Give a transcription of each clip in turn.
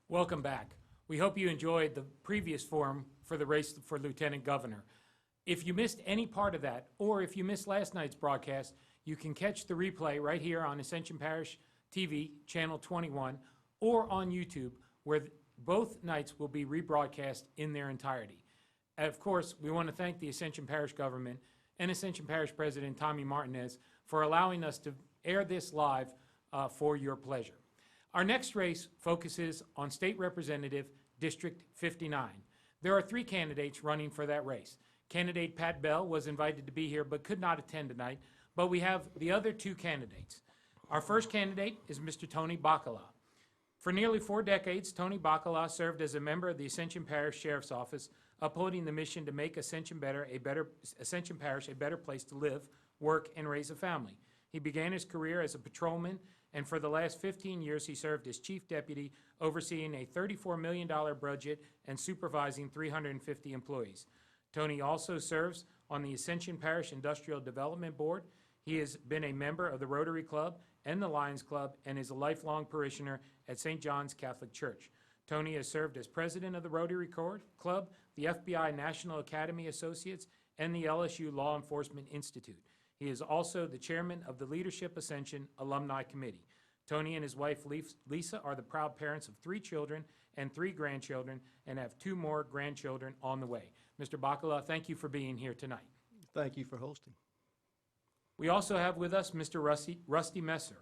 Welcome back. We hope you enjoyed the previous forum for the race for Lieutenant Governor. If you missed any part of that, or if you missed last night's broadcast, you can catch the replay right here on Ascension Parish TV, Channel 21, or on YouTube, where both nights will be rebroadcast in their entirety. And of course, we want to thank the Ascension Parish government and Ascension Parish President Tommy Martinez for allowing us to air this live for your pleasure. Our next race focuses on State Representative District 59. There are 3 candidates running for that race. Candidate Pat Bell was invited to be here but could not attend tonight, but we have the other 2 candidates. Our first candidate is Mr. Tony Bacala. For nearly 4 decades, Tony Bacala served as a member of the Ascension Parish Sheriff's Office, upholding the mission to make Ascension Parish a better place to live, work, and raise a family. He began his career as a patrolman, and for the last 15 years he served as chief deputy, overseeing a $34 million budget and supervising 350 employees. Tony also serves on the Ascension Parish Industrial Development Board. He has been a member of the Rotary Club and the Lions Club and is a lifelong parishioner at St. John's Catholic Church. Tony has served as president of the Rotary Club, the FBI National Academy Associates, and the LSU Law Enforcement Institute. He is also the chairman of the Leadership Ascension Alumni Committee. Tony and his wife Lisa are the proud parents of 3 children and 3 grandchildren and have 2 more grandchildren on the way. Mr. Bacala, thank you for being here tonight. Thank you for hosting. We also have with us Mr. Rusty Messer.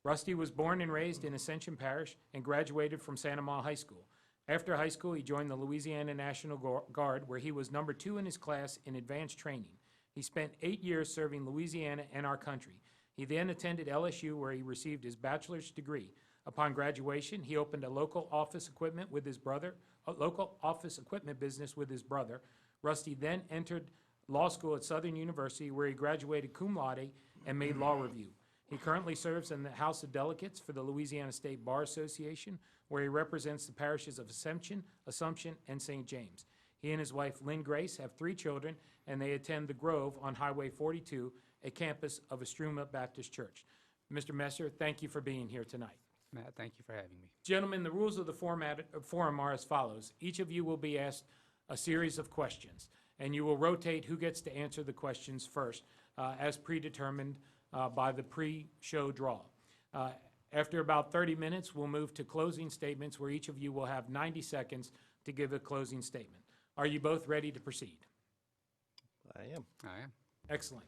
Rusty was born and raised in Ascension Parish and graduated from Santa Ma High School. After high school, he joined the Louisiana National Guard, where he was number 2 in his class in advanced training. He spent 8 years serving Louisiana and our country. He then attended LSU, where he received his bachelor's degree. Upon graduation, he opened a local office equipment business with his brother. Rusty then entered law school at Southern University, where he graduated cum laude and made law review. He currently serves in the House of Delegates for the Louisiana State Bar Association, where he represents the parishes of Ascension, and St. James. He and his wife, Lynn Grace, have 3 children, and they attend The Grove on Highway 42, a campus of Estruma Baptist Church. Mr. Messer, thank you for being here tonight. Matt, thank you for having me. Gentlemen, the rules of the forum are as follows. Each of you will be asked a series of questions, and you will rotate who gets to answer the questions first, as predetermined by the pre-show draw. After about 30 minutes, we'll move to closing statements, where each of you will have 90 seconds to give a closing statement. Are you both ready to proceed? I am. I am. Excellent.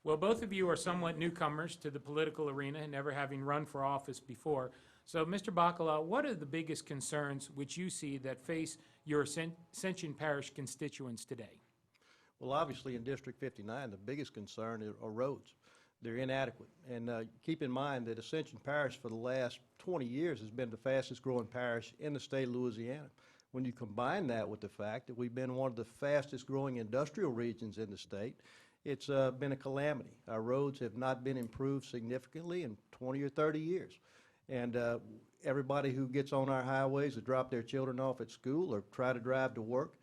Well, both of you are somewhat newcomers to the political arena, never having run for office before. So, Mr. Bacala, what are the biggest concerns which you see that face your Ascension Parish constituents today? Well, obviously in District 59, the biggest concern are roads. They're inadequate. And keep in mind that Ascension Parish for the last 20 years has been the fastest growing parish in the state of Louisiana. When you combine that with the fact that we've been one of the fastest growing industrial regions in the state, it's been a calamity. Our roads have not been improved significantly in 20 or 30 years. And everybody who gets on our highways to drop their children off at school or try to drive to work,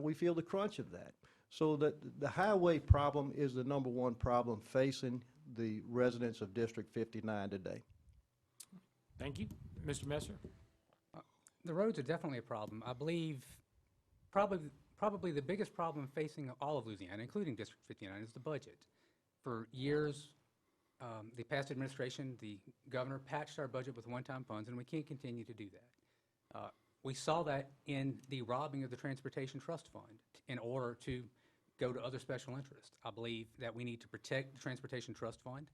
we feel the crunch of that. So the highway problem is the #1 problem facing the residents of District 59 today. Thank you. Mr. Messer? The roads are definitely a problem. I believe probably the biggest problem facing all of Louisiana, including District 59, is the budget. For years, the past administration, the governor patched our budget with one-time funds, and we can't continue to do that. We saw that in the robbing of the Transportation Trust Fund in order to go to other special interests. I believe that we need to protect the Transportation Trust Fund.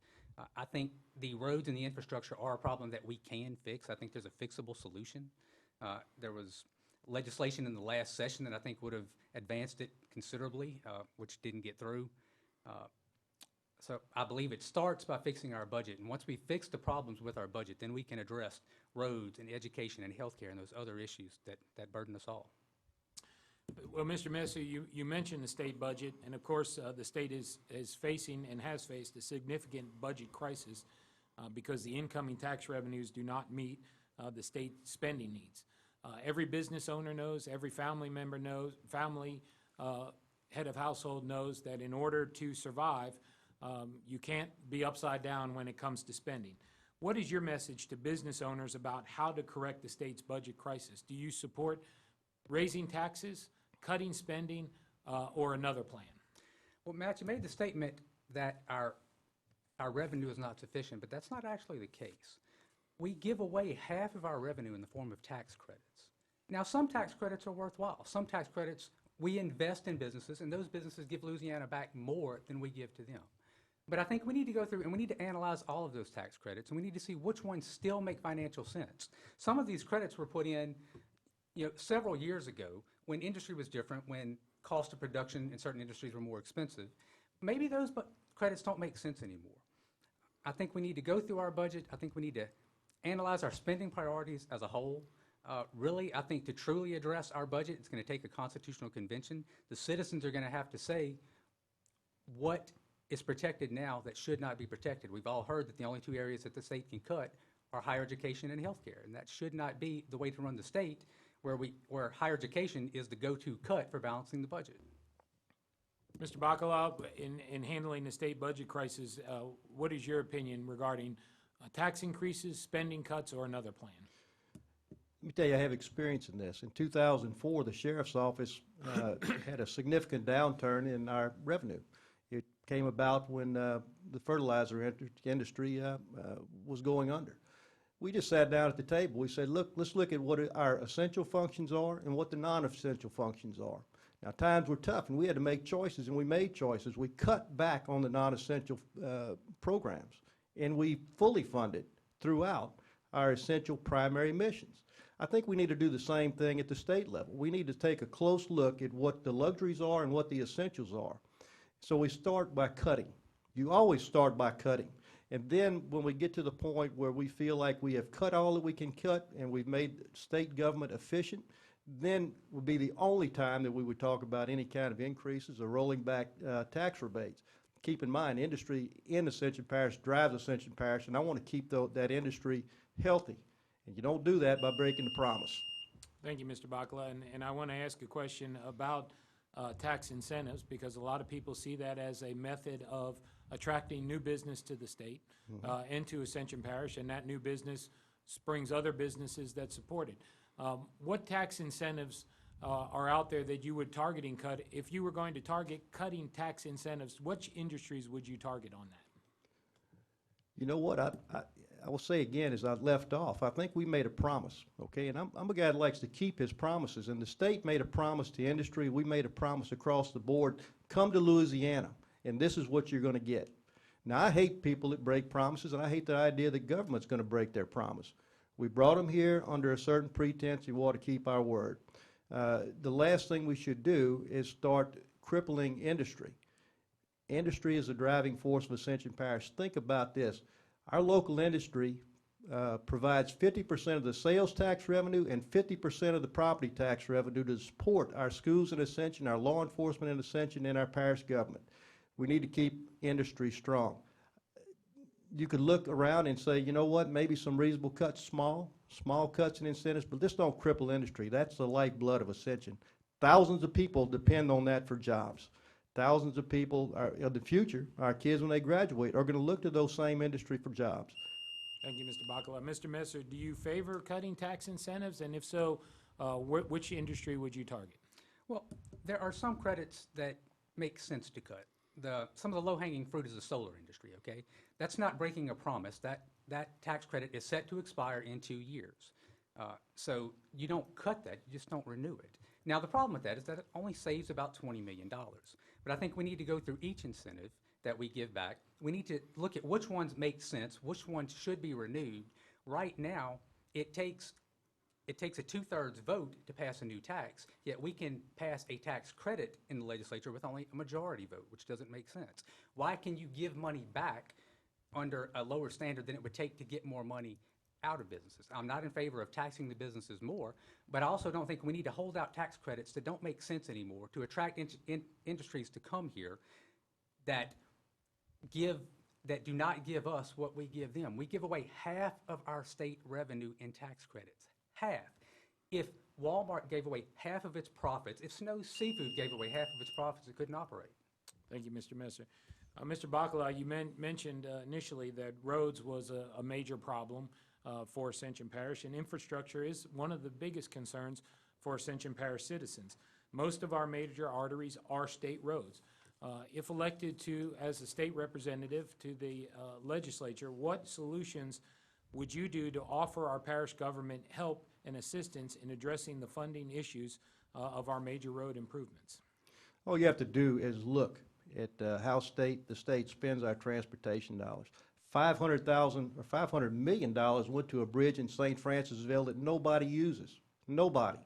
I think the roads and the infrastructure are a problem that we can fix. I think there's a fixable solution. There was legislation in the last session that I think would have advanced it considerably, which didn't get through. So I believe it starts by fixing our budget. And once we fix the problems with our budget, then we can address roads and education and healthcare and those other issues that burden us all. Well, Mr. Messer, you mentioned the state budget, and of course the state is facing and has faced a significant budget crisis because the incoming tax revenues do not meet the state spending needs. Every business owner knows, every family member knows, head of household knows that in order to survive, you can't be upside down when it comes to spending. What is your message to business owners about how to correct the state's budget crisis? Do you support raising taxes, cutting spending, or another plan? Well, Matt, you made the statement that our revenue is not sufficient, but that's not actually the case. We give away half of our revenue in the form of tax credits. Now, some tax credits are worthwhile. Some tax credits we invest in businesses, and those businesses give Louisiana back more than we give to them. But I think we need to go through and we need to analyze all of those tax credits, and we need to see which ones still make financial sense. Some of these credits were put in, several years ago when industry was different, when cost of production in certain industries were more expensive. Maybe those credits don't make sense anymore. I think we need to go through our budget. I think we need to analyze our spending priorities as a whole. Really, I think to truly address our budget, it's going to take a constitutional convention. The citizens are going to have to say what is protected now that should not be protected. We've all heard that the only two areas that the state can cut are higher education and healthcare, and that should not be the way to run the state, where higher education is the go-to cut for balancing the budget. Mr. Bacala, in handling the state budget crisis, what is your opinion regarding tax increases, spending cuts, or another plan? Let me tell you, I have experience in this. In 2004, the sheriff's office had a significant downturn in our revenue. It came about when the fertilizer industry was going under. We just sat down at the table. We said, look, let's look at what our essential functions are and what the non-essential functions are. Now, times were tough, and we had to make choices, and we made choices. We cut back on the non-essential programs, and we fully funded throughout our essential primary missions. I think we need to do the same thing at the state level. We need to take a close look at what the luxuries are and what the essentials are. So we start by cutting. You always start by cutting. And then when we get to the point where we feel like we have cut all that we can cut and we've made state government efficient, then would be the only time that we would talk about any kind of increases or rolling back tax rebates. Keep in mind, industry in Ascension Parish drives Ascension Parish, and I want to keep that industry healthy. And you don't do that by breaking the promise. Thank you, Mr. Bacala. And I want to ask a question about tax incentives, because a lot of people see that as a method of attracting new business to the state, into Ascension Parish, and that new business springs other businesses that support it. What tax incentives are out there that you would targeting cut? If you were going to target cutting tax incentives, which industries would you target on that? You know what, I will say again, as I left off, I think we made a promise, okay? And I'm a guy that likes to keep his promises. And the state made a promise to industry. We made a promise across the board. Come to Louisiana, and this is what you're going to get. Now, I hate people that break promises, and I hate the idea that government's going to break their promise. We brought them here under a certain pretense. You want to keep our word. The last thing we should do is start crippling industry. Industry is a driving force of Ascension Parish. Think about this. Our local industry provides 50% of the sales tax revenue and 50% of the property tax revenue to support our schools in Ascension, our law enforcement in Ascension, and our parish government. We need to keep industry strong. You could look around and say, you know what, maybe some reasonable cuts, small cuts and incentives, but this don't cripple industry. That's the lifeblood of Ascension. Thousands of people depend on that for jobs. Thousands of people in the future, our kids when they graduate, are going to look to those same industry for jobs. Thank you, Mr. Bacala. Mr. Messer, do you favor cutting tax incentives? And if so, which industry would you target? Well, there are some credits that make sense to cut. Some of the low-hanging fruit is the solar industry, okay? That's not breaking a promise. That tax credit is set to expire in 2 years. So you don't cut that, you just don't renew it. Now, the problem with that is that it only saves about $20 million. But I think we need to go through each incentive that we give back. We need to look at which ones make sense, which ones should be renewed. Right now, it takes a 2/3 vote to pass a new tax, yet we can pass a tax credit in the legislature with only a majority vote, which doesn't make sense. Why can you give money back under a lower standard than it would take to get more money out of businesses? I'm not in favor of taxing the businesses more, but I also don't think we need to hold out tax credits that don't make sense anymore to attract industries to come here that do not give us what we give them. We give away half of our state revenue in tax credits. Half. If Walmart gave away half of its profits, if Snow Seafood gave away half of its profits, it couldn't operate. Thank you, Mr. Messer. Mr. Bacala, you mentioned initially that roads was a major problem for Ascension Parish, and infrastructure is one of the biggest concerns for Ascension Parish citizens. Most of our major arteries are state roads. If elected as a state representative to the legislature, what solutions would you do to offer our parish government help and assistance in addressing the funding issues of our major road improvements? All you have to do is look at how the state spends our transportation dollars. $500,000 or $500 million went to a bridge in St. Francisville that nobody uses. Nobody.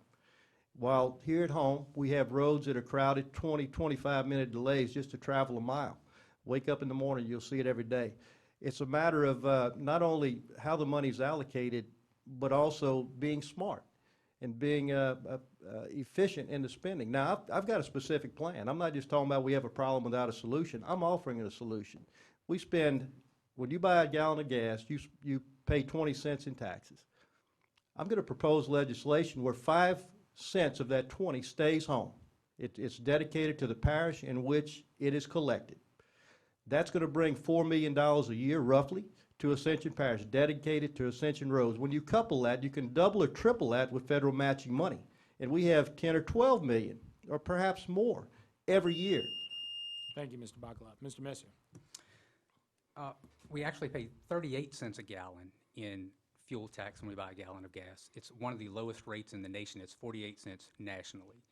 While here at home, we have roads that are crowded, 20, 25-minute delays just to travel a mile. Wake up in the morning, you'll see it every day. It's a matter of not only how the money's allocated, but also being smart and being efficient in the spending. Now, I've got a specific plan. I'm not just talking about we have a problem without a solution. I'm offering a solution. We spend, when you buy a gallon of gas, you pay 20 cents in taxes. I'm going to propose legislation where 5 cents of that 20 stays home. It's dedicated to the parish in which it is collected. That's going to bring $4 million a year, roughly, to Ascension Parish, dedicated to Ascension roads. When you couple that, you can double or triple that with federal matching money. And we have 10 or 12 million, or perhaps more, every year. Thank you, Mr. Bacala. Mr. Messer. We actually pay 38 cents a gallon in fuel tax when we buy a gallon of gas. It's one of the lowest rates in the nation. It's 48 cents nationally.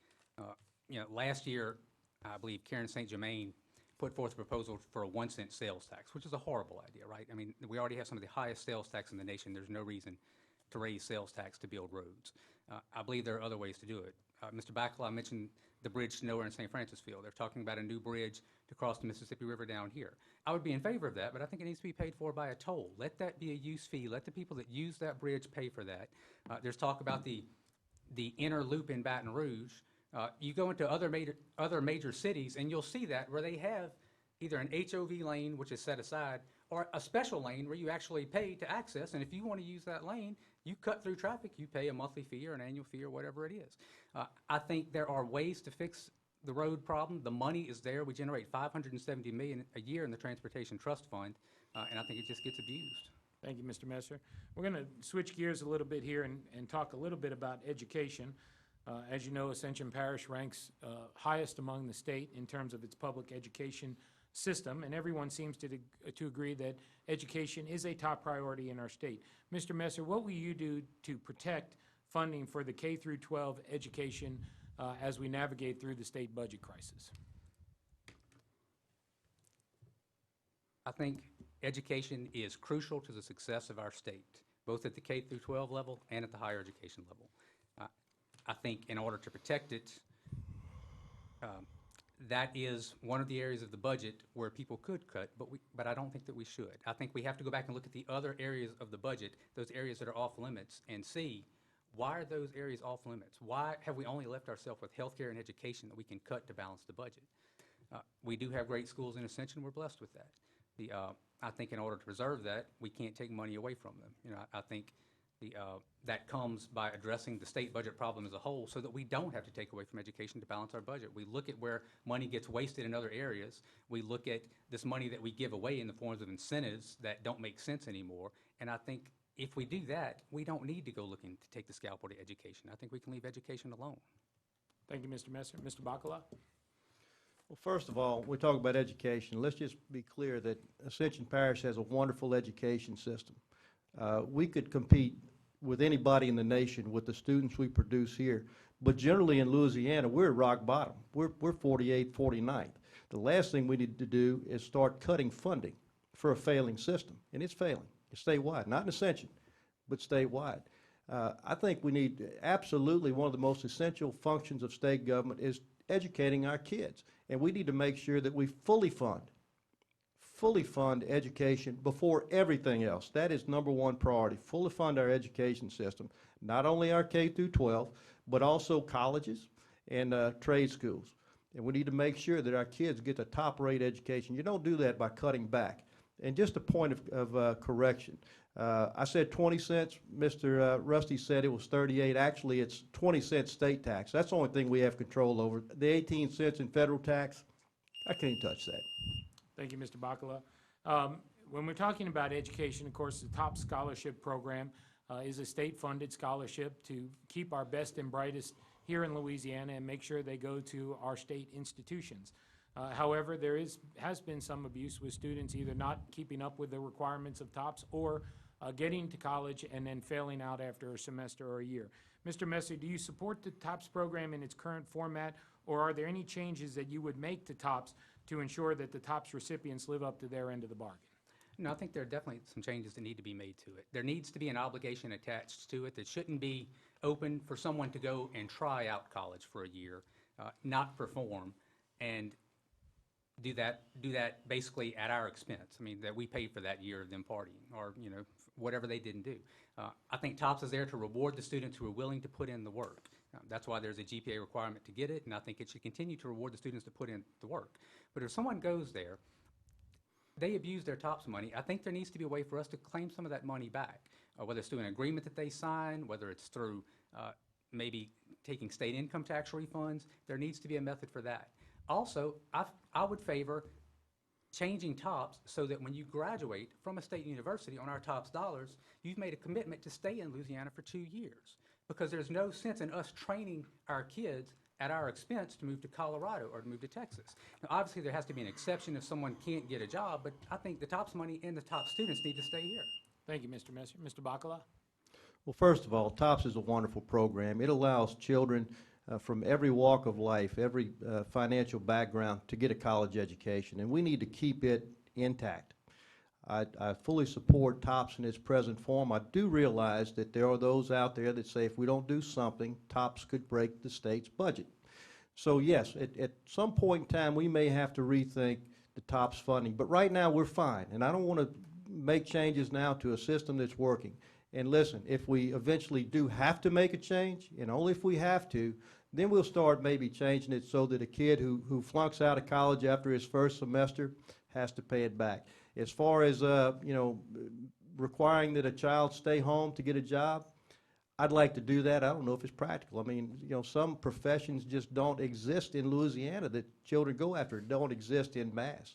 Last year, I believe Karen St. Germain put forth a proposal for a 1 cent sales tax, which is a horrible idea, right? I mean, we already have some of the highest sales tax in the nation. There's no reason to raise sales tax to build roads. I believe there are other ways to do it. Mr. Bacala mentioned the bridge nowhere in St. Francisville. They're talking about a new bridge to cross the Mississippi River down here. I would be in favor of that, but I think it needs to be paid for by a toll. Let that be a use fee. Let the people that use that bridge pay for that. There's talk about the inner loop in Baton Rouge. You go into other major cities, and you'll see that where they have either an HOV lane, which is set aside, or a special lane where you actually pay to access. And if you want to use that lane, you cut through traffic, you pay a monthly fee or an annual fee or whatever it is. I think there are ways to fix the road problem. The money is there. We generate $570 million a year in the Transportation Trust Fund, and I think it just gets abused. Thank you, Mr. Messer. We're going to switch gears a little bit here and talk a little bit about education. As you know, Ascension Parish ranks highest among the state in terms of its public education system, and everyone seems to agree that education is a top priority in our state. Mr. Messer, what will you do to protect funding for the K through 12 education as we navigate through the state budget crisis? I think education is crucial to the success of our state, both at the K through 12 level and at the higher education level. I think in order to protect it, that is one of the areas of the budget where people could cut, but I don't think that we should. I think we have to go back and look at the other areas of the budget, those areas that are off limits, and see why are those areas off limits? Why have we only left ourselves with healthcare and education that we can cut to balance the budget? We do have great schools in Ascension. We're blessed with that. I think in order to preserve that, we can't take money away from them. I think that comes by addressing the state budget problem as a whole so that we don't have to take away from education to balance our budget. We look at where money gets wasted in other areas. We look at this money that we give away in the forms of incentives that don't make sense anymore. And I think if we do that, we don't need to go looking to take the scalpel to education. I think we can leave education alone. Thank you, Mr. Messer. Mr. Bacala? Well, first of all, we talk about education. Let's just be clear that Ascension Parish has a wonderful education system. We could compete with anybody in the nation with the students we produce here, but generally in Louisiana, we're at rock bottom. We're 48th, 49th. The last thing we need to do is start cutting funding for a failing system, and it's failing. It's statewide, not in Ascension, but statewide. I think we need, absolutely one of the most essential functions of state government is educating our kids, and we need to make sure that we fully fund education before everything else. That is number one priority, fully fund our education system, not only our K through 12, but also colleges and trade schools. And we need to make sure that our kids get the top-rate education. You don't do that by cutting back. And just a point of correction. I said 20 cents. Mr. Rusty said it was 38. Actually, it's 20 cents state tax. That's the only thing we have control over. The 18 cents in federal tax, I can't touch that. Thank you, Mr. Bacala. When we're talking about education, of course, the TOP Scholarship Program is a state-funded scholarship to keep our best and brightest here in Louisiana and make sure they go to our state institutions. However, there has been some abuse with students either not keeping up with the requirements of TOPS or getting to college and then failing out after a semester or a year. Mr. Messer, do you support the TOPS program in its current format, or are there any changes that you would make to TOPS to ensure that the TOPS recipients live up to their end of the bargain? No, I think there are definitely some changes that need to be made to it. There needs to be an obligation attached to it that shouldn't be open for someone to go and try out college for a year, not perform, and do that basically at our expense. I mean, that we paid for that year of them partying or, you know, whatever they didn't do. I think TOPS is there to reward the students who are willing to put in the work. That's why there's a GPA requirement to get it, and I think it should continue to reward the students to put in the work. But if someone goes there, they abuse their TOPS money, I think there needs to be a way for us to claim some of that money back, whether it's through an agreement that they sign, whether it's through maybe taking state income tax refunds. There needs to be a method for that. Also, I would favor changing TOPS so that when you graduate from a state university on our TOPS dollars, you've made a commitment to stay in Louisiana for 2 years, because there's no sense in us training our kids at our expense to move to Colorado or to move to Texas. Now, obviously, there has to be an exception if someone can't get a job, but I think the TOPS money and the TOPS students need to stay here. Thank you, Mr. Messer. Mr. Bacala? Well, first of all, TOPS is a wonderful program. It allows children from every walk of life, every financial background to get a college education, and we need to keep it intact. I fully support TOPS in its present form. I do realize that there are those out there that say if we don't do something, TOPS could break the state's budget. So yes, at some point in time, we may have to rethink the TOPS funding, but right now we're fine, and I don't want to make changes now to a system that's working. And listen, if we eventually do have to make a change, and only if we have to, then we'll start maybe changing it so that a kid who flunks out of college after his first semester has to pay it back. As far as, you know, requiring that a child stay home to get a job, I'd like to do that. I don't know if it's practical. I mean, you know, some professions just don't exist in Louisiana that children go after, don't exist in mass.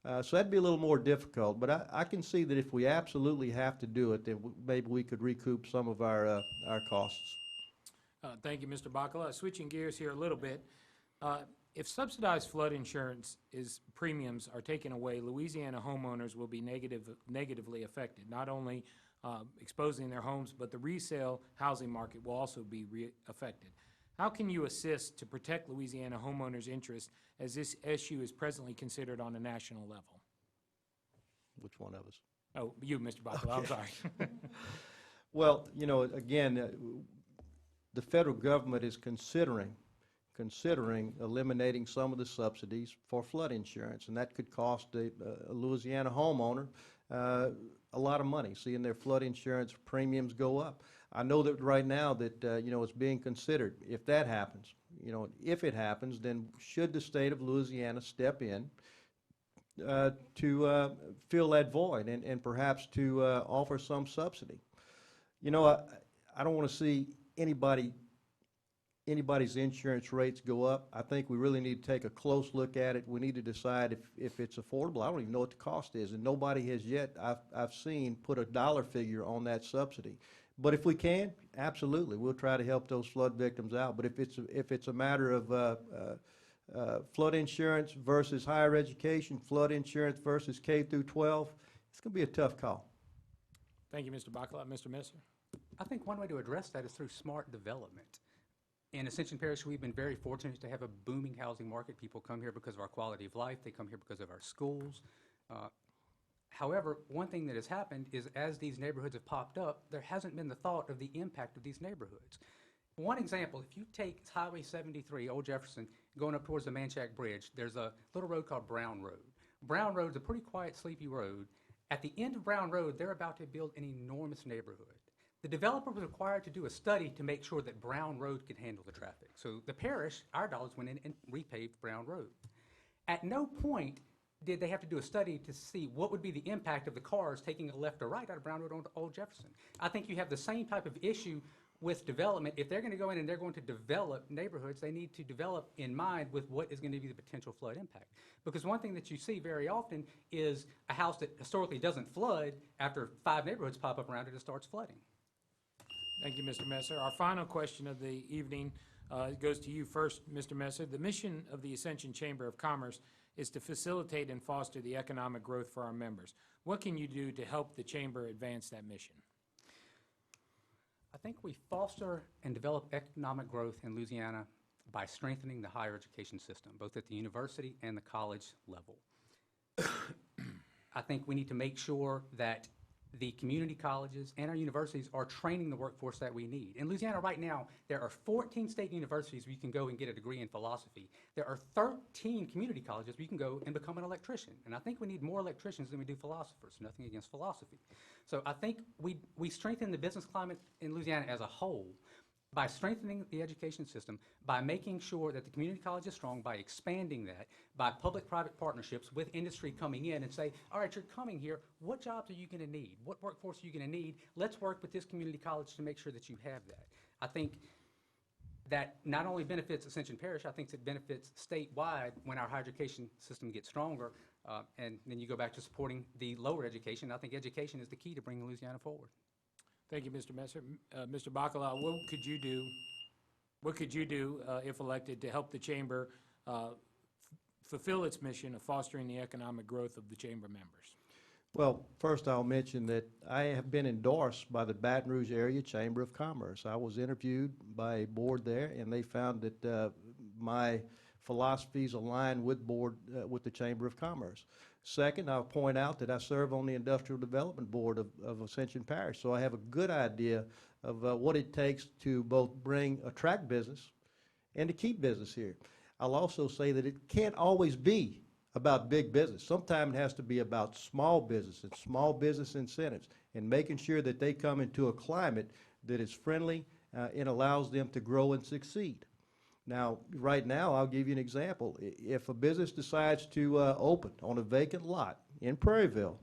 So that'd be a little more difficult, but I can see that if we absolutely have to do it, then maybe we could recoup some of our costs. Thank you, Mr. Bacala. Switching gears here a little bit, if subsidized flood insurance premiums are taken away, Louisiana homeowners will be negatively affected, not only exposing their homes, but the resale housing market will also be affected. How can you assist to protect Louisiana homeowners' interests as this issue is presently considered on a national level? Which one of us? Oh, you, Mr. Bacala, I'm sorry. Well, you know, again, the federal government is considering eliminating some of the subsidies for flood insurance, and that could cost a Louisiana homeowner a lot of money, seeing their flood insurance premiums go up. I know that right now that, you know, it's being considered. If that happens, you know, if it happens, then should the state of Louisiana step in to fill that void and perhaps to offer some subsidy? You know, I don't want to see anybody's insurance rates go up. I think we really need to take a close look at it. We need to decide if it's affordable. I don't even know what the cost is, and nobody has yet, I've seen, put a dollar figure on that subsidy. But if we can, absolutely, we'll try to help those flood victims out. But if it's a matter of flood insurance versus higher education, flood insurance versus K through 12, it's going to be a tough call. Thank you, Mr. Bacala. Mr. Messer? I think one way to address that is through smart development. In Ascension Parish, we've been very fortunate to have a booming housing market. People come here because of our quality of life. They come here because of our schools. However, one thing that has happened is as these neighborhoods have popped up, there hasn't been the thought of the impact of these neighborhoods. One example, if you take Highway 73, Old Jefferson, going up towards the Manchac Bridge, there's a little road called Brown Road. Brown Road's a pretty quiet, sleepy road. At the end of Brown Road, they're about to build an enormous neighborhood. The developer was required to do a study to make sure that Brown Road could handle the traffic. So the parish, our dollars went in and repaved Brown Road. At no point did they have to do a study to see what would be the impact of the cars taking a left or right out of Brown Road onto Old Jefferson. I think you have the same type of issue with development, if they're going to go in and they're going to develop neighborhoods, they need to develop in mind with what is going to be the potential flood impact. Because one thing that you see very often is a house that historically doesn't flood, after 5 neighborhoods pop up around it, it starts flooding. Thank you, Mr. Messer. Our final question of the evening goes to you first, Mr. Messer. The mission of the Ascension Chamber of Commerce is to facilitate and foster the economic growth for our members. What can you do to help the Chamber advance that mission? I think we foster and develop economic growth in Louisiana by strengthening the higher education system, both at the university and the college level. I think we need to make sure that the community colleges and our universities are training the workforce that we need. In Louisiana right now, there are 14 state universities where you can go and get a degree in philosophy. There are 13 community colleges where you can go and become an electrician. And I think we need more electricians than we do philosophers, nothing against philosophy. So I think we strengthen the business climate in Louisiana as a whole by strengthening the education system, by making sure that the community college is strong, by expanding that, by public-private partnerships with industry coming in and say, all right, you're coming here, what jobs are you going to need? What workforce are you going to need? Let's work with this community college to make sure that you have that. I think that not only benefits Ascension Parish, I think it benefits statewide when our higher education system gets stronger, and then you go back to supporting the lower education. I think education is the key to bringing Louisiana forward. Thank you, Mr. Messer. Mr. Bacala, what could you do? What could you do, if elected, to help the Chamber fulfill its mission of fostering the economic growth of the Chamber members? Well, first I'll mention that I have been endorsed by the Baton Rouge Area Chamber of Commerce. I was interviewed by a board there, and they found that my philosophies align with with the Chamber of Commerce. Second, I'll point out that I serve on the Industrial Development Board of Ascension Parish, so I have a good idea of what it takes to both attract business and to keep business here. I'll also say that it can't always be about big business. Sometimes it has to be about small business and small business incentives and making sure that they come into a climate that is friendly and allows them to grow and succeed. Now, right now, I'll give you an example. If a business decides to open on a vacant lot in Prairieville,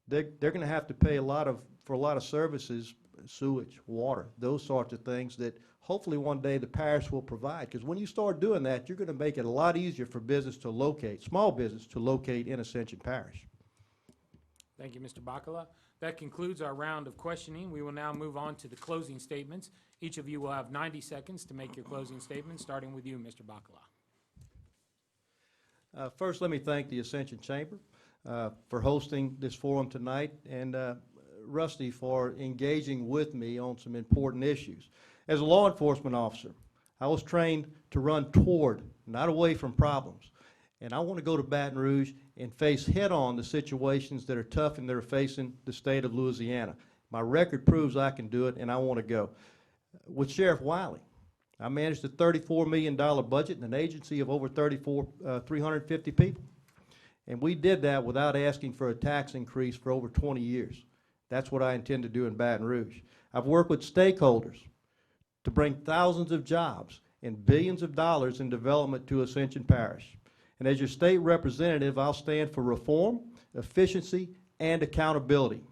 they're going to have to pay for a lot of services, sewage, water, those sorts of things that hopefully one day the parish will provide. Because when you start doing that, you're going to make it a lot easier for business to locate, small business to locate in Ascension Parish. Thank you, Mr. Bacala. That concludes our round of questioning. We will now move on to the closing statements. Each of you will have 90 seconds to make your closing statement, starting with you, Mr. Bacala. First, let me thank the Ascension Chamber for hosting this forum tonight, and Rusty for engaging with me on some important issues. As a law enforcement officer, I was trained to run toward, not away from problems. And I want to go to Baton Rouge and face head-on the situations that are tough and that are facing the state of Louisiana. My record proves I can do it, and I want to go. With Sheriff Wiley, I managed a $34 million budget and an agency of over 350 people. And we did that without asking for a tax increase for over 20 years. That's what I intend to do in Baton Rouge. I've worked with stakeholders to bring thousands of jobs and billions of dollars in development to Ascension Parish. And as your state representative, I'll stand for reform, efficiency, and accountability.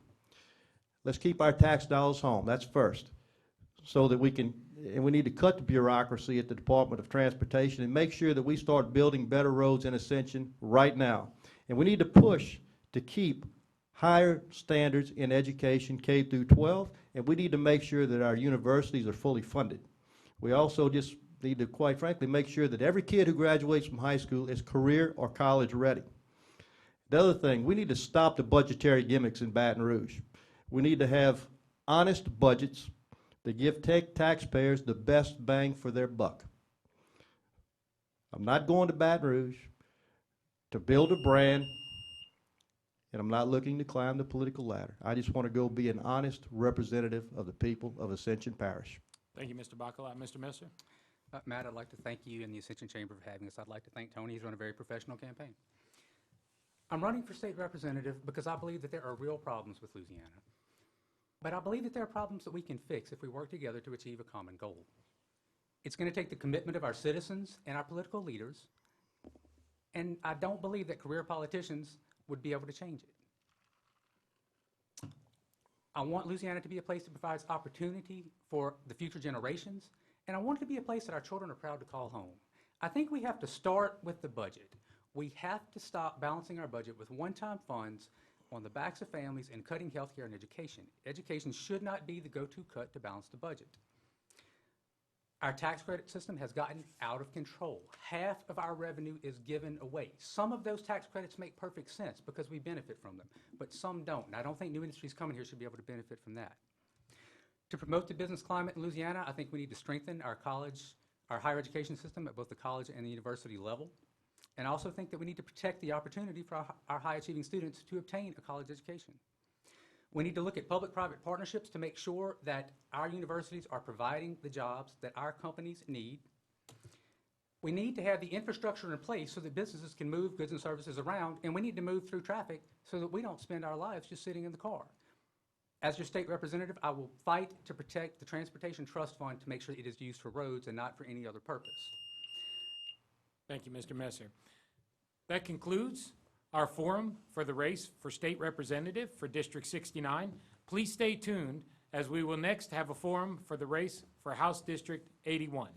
Let's keep our tax dollars home. That's first. So that we need to cut the bureaucracy at the Department of Transportation and make sure that we start building better roads in Ascension right now. And we need to push to keep higher standards in education, K through 12, and we need to make sure that our universities are fully funded. We also just need to, quite frankly, make sure that every kid who graduates from high school is career or college ready. The other thing, we need to stop the budgetary gimmicks in Baton Rouge. We need to have honest budgets that give taxpayers the best bang for their buck. I'm not going to Baton Rouge to build a brand, and I'm not looking to climb the political ladder. I just want to go be an honest representative of the people of Ascension Parish. Thank you, Mr. Bacala. Mr. Messer? Matt, I'd like to thank you and the Ascension Chamber for having us. I'd like to thank Tony. He's run a very professional campaign. I'm running for state representative because I believe that there are real problems with Louisiana. But I believe that there are problems that we can fix if we work together to achieve a common goal. It's going to take the commitment of our citizens and our political leaders, and I don't believe that career politicians would be able to change it. I want Louisiana to be a place that provides opportunity for the future generations, and I want it to be a place that our children are proud to call home. I think we have to start with the budget. We have to stop balancing our budget with one-time funds on the backs of families and cutting health care and education. Education should not be the go-to cut to balance the budget. Our tax credit system has gotten out of control. Half of our revenue is given away. Some of those tax credits make perfect sense because we benefit from them, but some don't. And I don't think new industries coming here should be able to benefit from that. To promote the business climate in Louisiana, I think we need to strengthen our higher education system at both the college and the university level. And I also think that we need to protect the opportunity for our high-achieving students to obtain a college education. We need to look at public-private partnerships to make sure that our universities are providing the jobs that our companies need. We need to have the infrastructure in place so that businesses can move goods and services around, and we need to move through traffic so that we don't spend our lives just sitting in the car. As your state representative, I will fight to protect the Transportation Trust Fund to make sure it is used for roads and not for any other purpose. Thank you, Mr. Messer. That concludes our forum for the race for state representative for District 69. Please stay tuned as we will next have a forum for the race for House District 81.